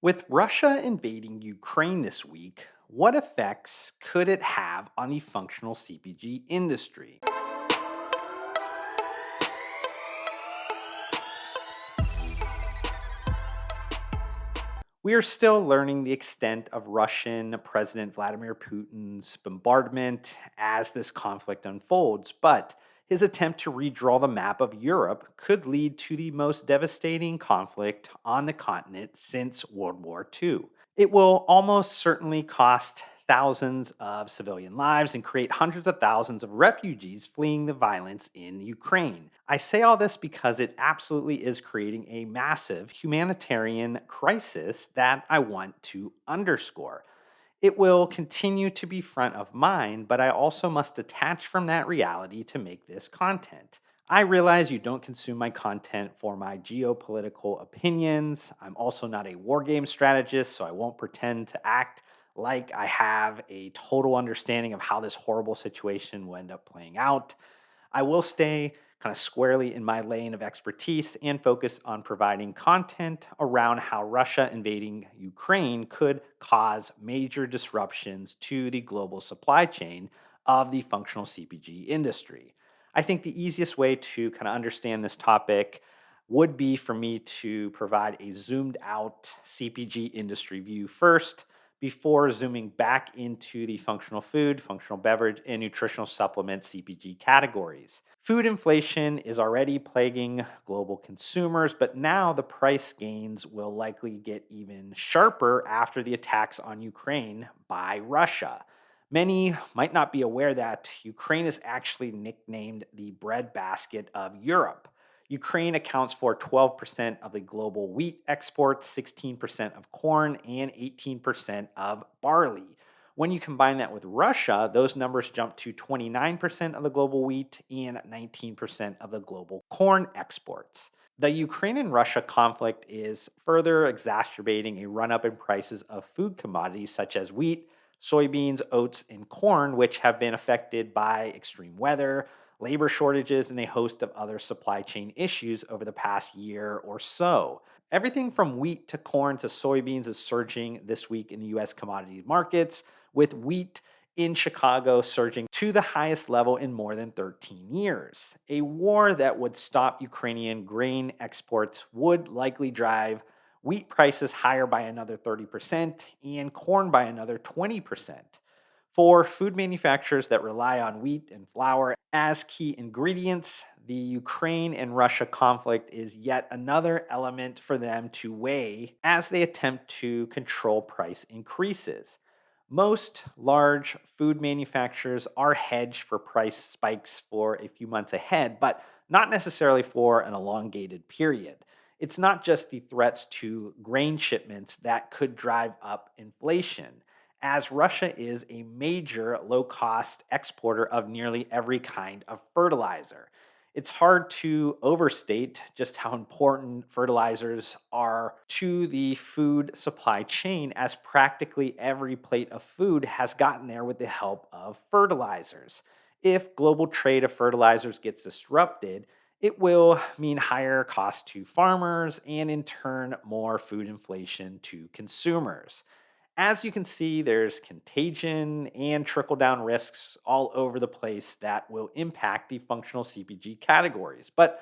With Russia invading Ukraine this week, what effects could it have on the functional CPG industry? We are still learning the extent of Russian President Vladimir Putin's bombardment as this conflict unfolds, but his attempt to redraw the map of Europe could lead to the most devastating conflict on the continent since World War II. It will almost certainly cost thousands of civilian lives and create hundreds of thousands of refugees fleeing the violence in Ukraine. I say all this because it absolutely is creating a massive humanitarian crisis that I want to underscore. It will continue to be front of mind, but I also must detach from that reality to make this content. I realize you don't consume my content for my geopolitical opinions. I'm also not a war game strategist, so I won't pretend to act like I have a total understanding of how this horrible situation will end up playing out. I will stay kind of squarely in my lane of expertise and focus on providing content around how Russia invading Ukraine could cause major disruptions to the global supply chain of the functional CPG industry. I think the easiest way to kind of understand this topic would be for me to provide a zoomed out CPG industry view first before zooming back into the functional food, functional beverage, and nutritional supplement CPG categories. Food inflation is already plaguing global consumers, but now the price gains will likely get even sharper after the attacks on Ukraine by Russia. Many might not be aware that Ukraine is actually nicknamed the breadbasket of Europe. Ukraine accounts for 12% of the global wheat exports, 16% of corn, and 18% of barley. When you combine that with Russia, those numbers jump to 29% of the global wheat and 19% of the global corn exports. The Ukraine and Russia conflict is further exacerbating a run up in prices of food commodities such as wheat, soybeans, oats, and corn, which have been affected by extreme weather, labor shortages, and a host of other supply chain issues over the past year or so. Everything from wheat to corn to soybeans is surging this week in the US commodity markets, with wheat in Chicago surging to the highest level in more than 13 years. A war that would stop Ukrainian grain exports would likely drive wheat prices higher by another 30% and corn by another 20%. For food manufacturers that rely on wheat and flour as key ingredients, the Ukraine and Russia conflict is yet another element for them to weigh as they attempt to control price increases. Most large food manufacturers are hedged for price spikes for a few months ahead, but not necessarily for an elongated period. It's not just the threats to grain shipments that could drive up inflation, as Russia is a major low cost exporter of nearly every kind of fertilizer. It's hard to overstate just how important fertilizers are to the food supply chain, as practically every plate of food has gotten there with the help of fertilizers. If global trade of fertilizers gets disrupted, it will mean higher costs to farmers and, in turn, more food inflation to consumers. As you can see, there's contagion and trickle down risks all over the place that will impact the functional CPG categories. But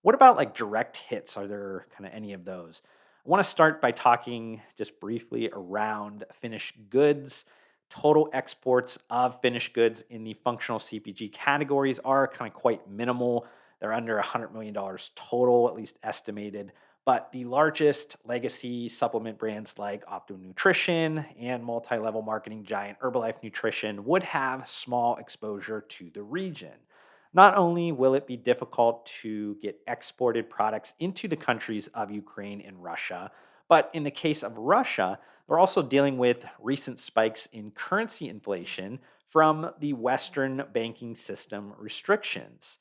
what about like direct hits? Are there kind of any of those? I want to start by talking just briefly around finished goods. Total exports of finished goods in the functional CPG categories are kind of quite minimal. They're under $100 million dollars total, at least estimated. But the largest legacy supplement brands like Opto Nutrition and multi level marketing giant Herbalife Nutrition would have small exposure to the region. Not only will it be difficult to get exported products into the countries of Ukraine and Russia, but in the case of Russia, they're also dealing with recent spikes in currency inflation from the Western banking system restrictions.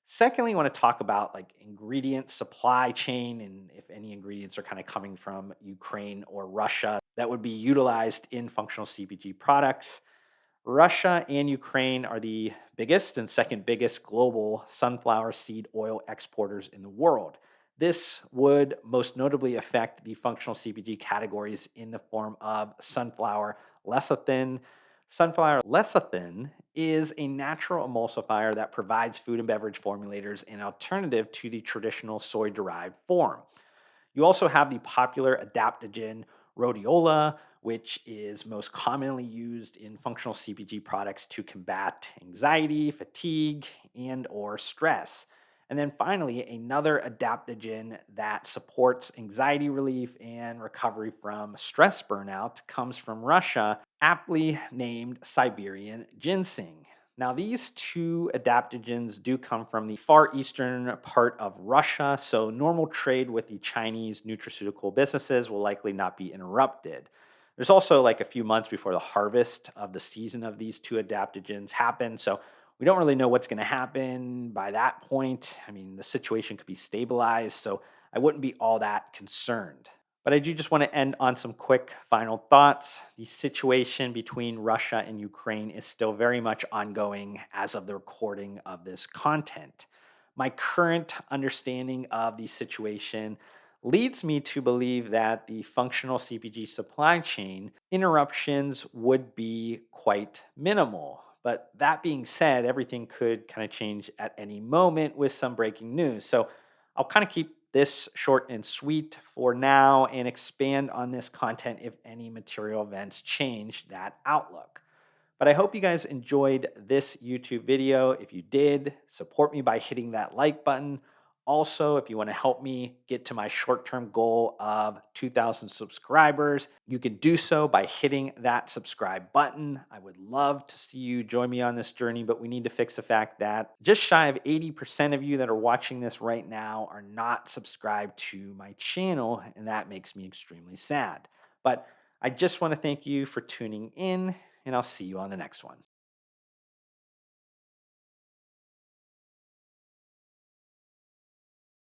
Secondly, I want to talk about like ingredient supply chain and if any ingredients are kind of coming from Ukraine or Russia that would be utilized in functional CPG products. Russia and Ukraine are the biggest and second biggest global sunflower seed oil exporters in the world. This would most notably affect the functional CPG categories in the form of sunflower lecithin. Sunflower lecithin is a natural emulsifier that provides food and beverage formulators an alternative to the traditional soy derived form. You also have the popular adaptogen rhodiola, which is most commonly used in functional CPG products to combat anxiety, fatigue, and or stress. And then finally, another adaptogen that supports anxiety relief and recovery from stress burnout comes from Russia, aptly named Siberian Ginseng. Now, these two adaptogens do come from the far eastern part of Russia, so normal trade with the Chinese nutraceutical businesses will likely not be interrupted. There's also like a few months before the harvest of the season of these two adaptogens happen, so we don't really know what's going to happen by that point. I mean, the situation could be stabilized, so I wouldn't be all that concerned. But I do just want to end on some quick final thoughts. The situation between Russia and Ukraine is still very much ongoing as of the recording of this content. My current understanding of the situation leads me to believe that the functional CPG supply chain interruptions would be quite minimal. But that being said, everything could kind of change at any moment with some breaking news. So I'll kind of keep this short and sweet for now and expand on this content if any material events change that outlook. But I hope you guys enjoyed this YouTube video. If you did, support me by hitting that like button. Also, if you want to help me get to my short term goal of 2,000 subscribers, you can do so by hitting that subscribe button. I would love to see you join me on this journey, but we need to fix the fact that just shy of 80% of you that are watching this right now are not subscribed to my channel, and that makes me extremely sad. But I just want to thank you for tuning in, and I'll see you on the next one.